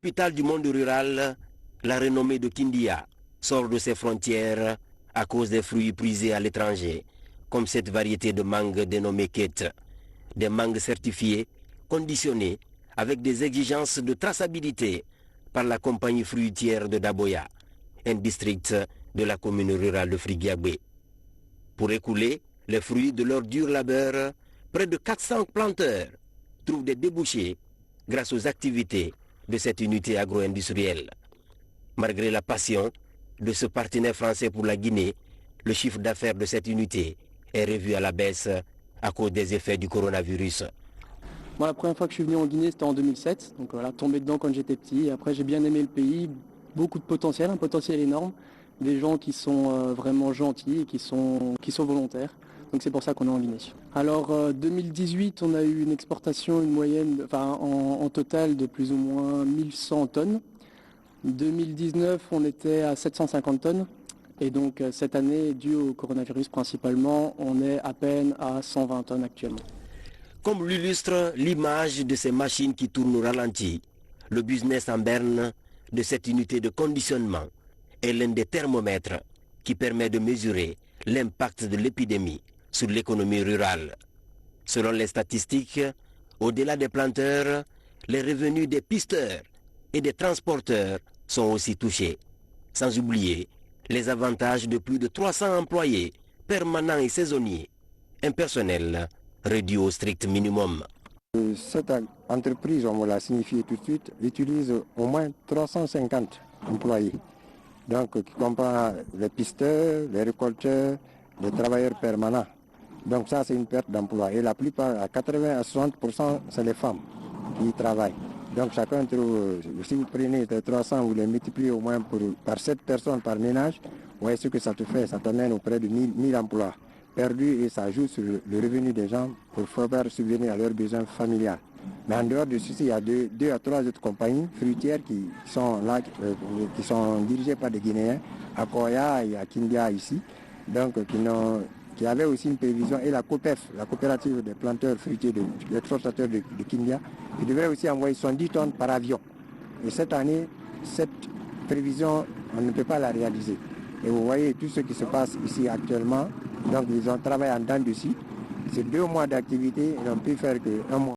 Capitale du monde rural, la renommée de Kindia sort de ses frontières à cause des fruits prisés à l'étranger, comme cette variété de mangue dénommée Kate. Des mangues certifiées, conditionnées, avec des exigences de traçabilité par la compagnie fruitière de Daboya, un district de la commune rurale de Frigiagbé. Pour écouler les fruits de leur dur labeur, près de 400 planteurs trouvent des débouchés grâce aux activités de cette unité agro-industrielle. Malgré la passion de ce partenaire français pour la Guinée, le chiffre d'affaires de cette unité est revu à la baisse à cause des effets du coronavirus. Moi, la première fois que je suis venu en Guinée, c'était en 2007. Donc voilà, tombé dedans quand j'étais petit. Et après, j'ai bien aimé le pays. Beaucoup de potentiel, un potentiel énorme. Des gens qui sont vraiment gentils et qui sont volontaires. Donc c'est pour ça qu'on est en Guinée. Alors 2018, on a eu une exportation, une moyenne, en total de plus ou moins 1100 tonnes. 2019, on était à 750 tonnes. Et donc cette année, dû au coronavirus principalement, on est à peine à 120 tonnes actuellement. Comme l'illustre l'image de ces machines qui tournent au ralenti, le business en berne de cette unité de conditionnement est l'un des thermomètres qui permet de mesurer l'impact de l'épidémie sur l'économie rurale. Selon les statistiques, au-delà des planteurs, les revenus des pisteurs et des transporteurs sont aussi touchés. Sans oublier les avantages de plus de 300 employés permanents et saisonniers, un personnel réduit au strict minimum. Cette entreprise, on me l'a signifié tout de suite, utilise au moins 350 employés. Donc, qui comprend les pisteurs, les récolteurs, les travailleurs permanents. Donc ça, c'est une perte d'emploi. Et la plupart, à 80 à 60%, c'est les femmes qui y travaillent. Donc chacun trouve, si vous prenez les 300, vous les multipliez au moins par 7 personnes par ménage, vous voyez ce que ça te fait, ça t'amène auprès de 1000 emplois perdus et ça joue sur le revenu des gens pour faire subvenir à leurs besoins familiaux. Mais en dehors de ceci, il y a deux à trois autres compagnies fruitières qui sont là, qui sont dirigées par des Guinéens, à Koya et à Kindia ici, donc qui avaient aussi une prévision, et la COPEF, la coopérative des planteurs fruitiers, des exportateurs de Kindia, qui devrait aussi envoyer 70 tonnes par avion. Et cette année, cette prévision, on ne peut pas la réaliser. Et vous voyez tout ce qui se passe ici actuellement. Donc ils ont travaillé en dents dessus. C'est 2 mois d'activité, ils n'ont pu faire qu'un mois.